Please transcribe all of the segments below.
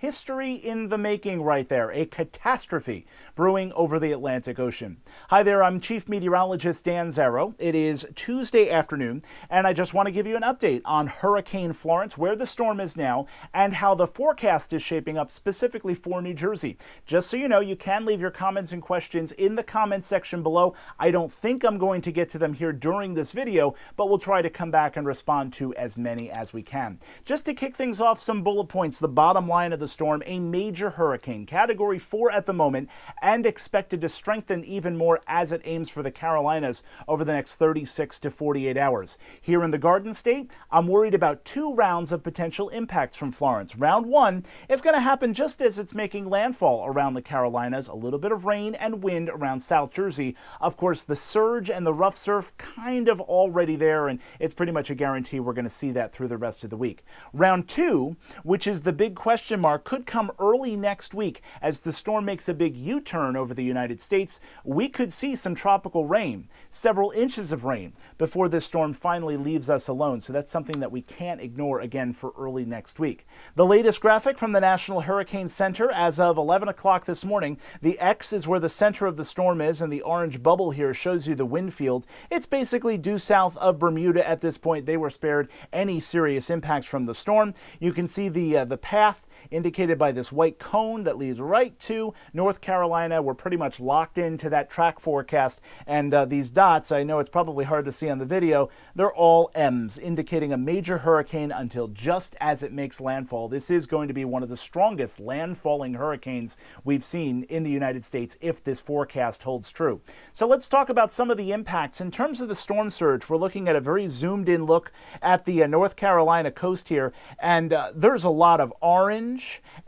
history in the making right there, a catastrophe brewing over the Atlantic Ocean. Hi there, I'm Chief Meteorologist Dan Zarrow. It is Tuesday afternoon, and I just want to give you an update on Hurricane Florence, where the storm is now, and how the forecast is shaping up specifically for New Jersey. Just so you know, you can leave your comments and questions in the comments section below. I don't think I'm going to get to them here during this video, but we'll try to come back and respond to as many as we can. Just to kick things off, some bullet points. The bottom line of the storm, a major hurricane, Category 4 at the moment, and expected to strengthen even more as it aims for the Carolinas over the next 36 to 48 hours. Here in the Garden State, I'm worried about 2 rounds of potential impacts from Florence. Round 1 is going to happen just as it's making landfall around the Carolinas, a little bit of rain and wind around South Jersey. Of course, the surge and the rough surf kind of already there, and it's pretty much a guarantee we're going to see that through the rest of the week. Round 2, which is the big question mark, could come early next week. As the storm makes a big U-turn over the United States, we could see some tropical rain, several inches of rain, before this storm finally leaves us alone. So that's something that we can't ignore again for early next week. The latest graphic from the National Hurricane Center as of 11 o'clock this morning, the X is where the center of the storm is, and the orange bubble here shows you the wind field. It's basically due south of Bermuda at this point. They were spared any serious impacts from the storm. You can see the path indicated by this white cone that leads right to North Carolina. We're pretty much locked into that track forecast, and these dots, I know it's probably hard to see on the video, they're all M's, indicating a major hurricane until just as it makes landfall. This is going to be one of the strongest landfalling hurricanes we've seen in the United States if this forecast holds true. So let's talk about some of the impacts. In terms of the storm surge, we're looking at a very zoomed in look at the North Carolina coast here, and there's a lot of orange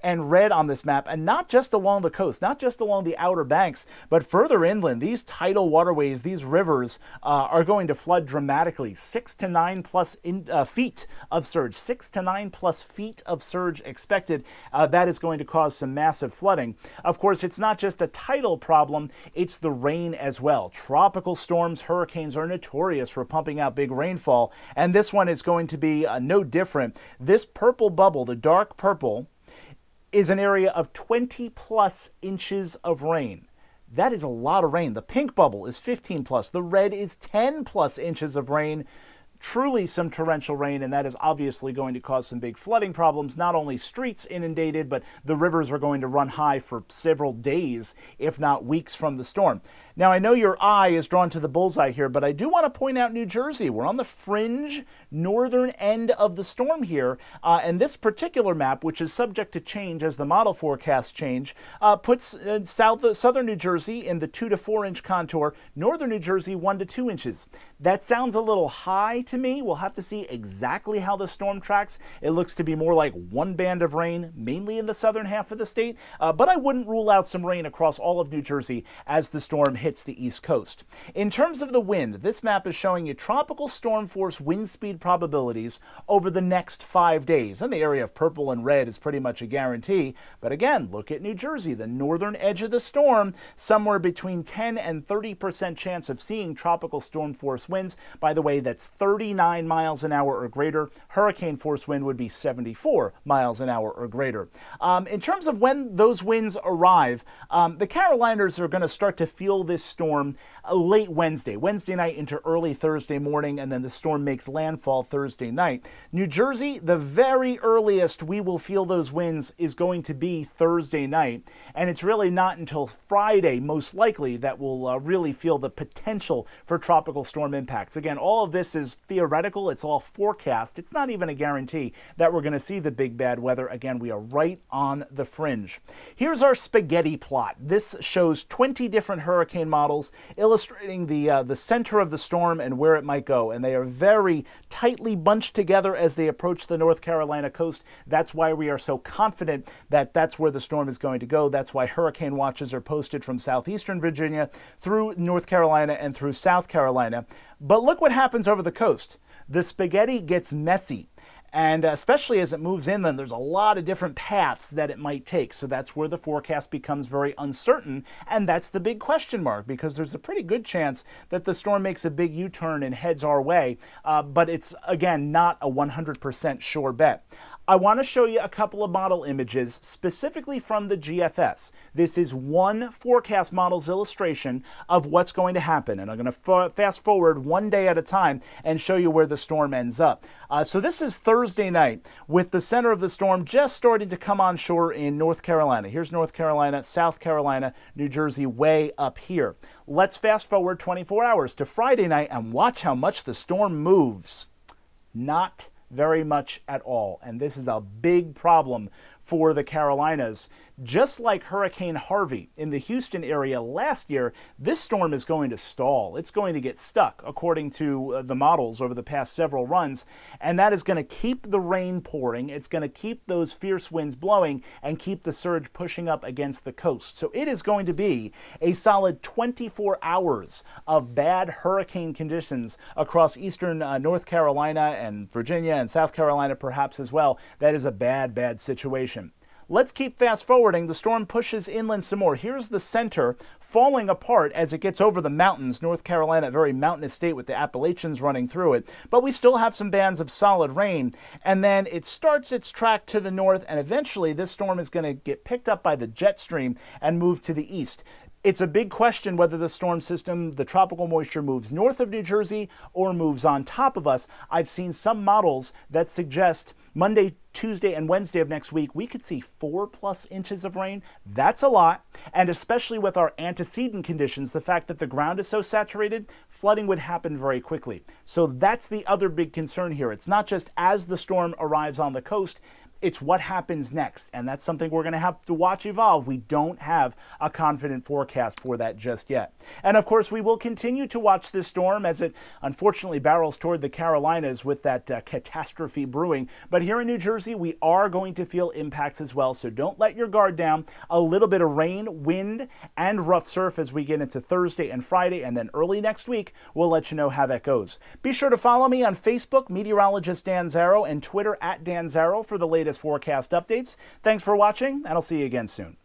and red on this map, and not just along the coast, not just along the outer banks, but further inland. These tidal waterways, these rivers are going to flood dramatically. 6 to 9 plus feet of surge, 6 to 9 plus feet of surge expected. That is going to cause some massive flooding. Of course, it's not just a tidal problem, it's the rain as well. Tropical storms, hurricanes are notorious for pumping out big rainfall, and this one is going to be no different. This purple bubble, the dark purple, is an area of 20 plus inches of rain. That is a lot of rain. The pink bubble is 15 plus. The red is 10 plus inches of rain. Truly some torrential rain, and that is obviously going to cause some big flooding problems. Not only streets inundated, but the rivers are going to run high for several days, if not weeks, from the storm. Now, I know your eye is drawn to the bullseye here, but I do want to point out New Jersey. We're on the fringe northern end of the storm here, and this particular map, which is subject to change as the model forecasts change, puts southern New Jersey in the 2 to 4 inch contour, northern New Jersey 1 to 2 inches. That sounds a little high to me. We'll have to see exactly how the storm tracks. It looks to be more like one band of rain, mainly in the southern half of the state, but I wouldn't rule out some rain across all of New Jersey as the storm hits the east coast. In terms of the wind, this map is showing you tropical storm force wind speed probabilities over the next 5 days. And the area of purple and red is pretty much a guarantee. But again, look at New Jersey, the northern edge of the storm, somewhere between 10 and 30% chance of seeing tropical storm force winds. By the way, that's 39 miles an hour or greater. Hurricane force wind would be 74 miles an hour or greater. In terms of when those winds arrive, the Carolinas are going to start to feel this storm late Wednesday night into early Thursday morning, and then the storm makes landfall Thursday night. New Jersey, the very earliest we will feel those winds is going to be Thursday night, and it's really not until Friday, most likely, that we'll really feel the potential for tropical storm impacts. Again, all of this is theoretical. It's all forecast. It's not even a guarantee that we're going to see the big bad weather. Again, we are right on the fringe. Here's our spaghetti plot. This shows 20 different hurricane models illustrating the center of the storm and where it might go, and they are very tightly bunched together as they approach the North Carolina coast. That's why we are so confident that that's where the storm is going to go. That's why hurricane watches are posted from southeastern Virginia through North Carolina and through South Carolina. But look what happens over the coast. The spaghetti gets messy. And especially as it moves inland, there's a lot of different paths that it might take. So that's where the forecast becomes very uncertain. And that's the big question mark, because there's a pretty good chance that the storm makes a big U-turn and heads our way. But it's, again, not a 100% sure bet. I want to show you a couple of model images specifically from the GFS. This is one forecast model's illustration of what's going to happen, and I'm going to fast forward one day at a time and show you where the storm ends up. So this is Thursday night with the center of the storm just starting to come on shore in North Carolina. Here's North Carolina, South Carolina, New Jersey way up here. Let's fast forward 24 hours to Friday night and watch how much the storm moves. Not very much at all. And this is a big problem for the Carolinas. Just like Hurricane Harvey in the Houston area last year, this storm is going to stall. It's going to get stuck, according to the models over the past several runs, and that is going to keep the rain pouring. It's going to keep those fierce winds blowing and keep the surge pushing up against the coast. So it is going to be a solid 24 hours of bad hurricane conditions across eastern North Carolina and Virginia and South Carolina perhaps as well. That is a bad, bad situation. Let's keep fast forwarding. The storm pushes inland some more. Here's the center falling apart as it gets over the mountains. North Carolina, a very mountainous state with the Appalachians running through it. But we still have some bands of solid rain. And then it starts its track to the north, and eventually this storm is going to get picked up by the jet stream and move to the east. It's a big question whether the storm system, the tropical moisture, moves north of New Jersey or moves on top of us. I've seen some models that suggest Monday, Tuesday, and Wednesday of next week, we could see 4+ inches of rain. That's a lot. And especially with our antecedent conditions, the fact that the ground is so saturated, flooding would happen very quickly. So that's the other big concern here. It's not just as the storm arrives on the coast, it's what happens next, and that's something we're going to have to watch evolve. We don't have a confident forecast for that just yet. And of course, we will continue to watch this storm as it unfortunately barrels toward the Carolinas with that catastrophe brewing. But here in New Jersey, we are going to feel impacts as well, so don't let your guard down. A little bit of rain, wind, and rough surf as we get into Thursday and Friday, and then early next week, we'll let you know how that goes. Be sure to follow me on Facebook, meteorologist Dan Zarrow, and Twitter @Dan Zarrow for the latest forecast updates. Thanks for watching, and I'll see you again soon.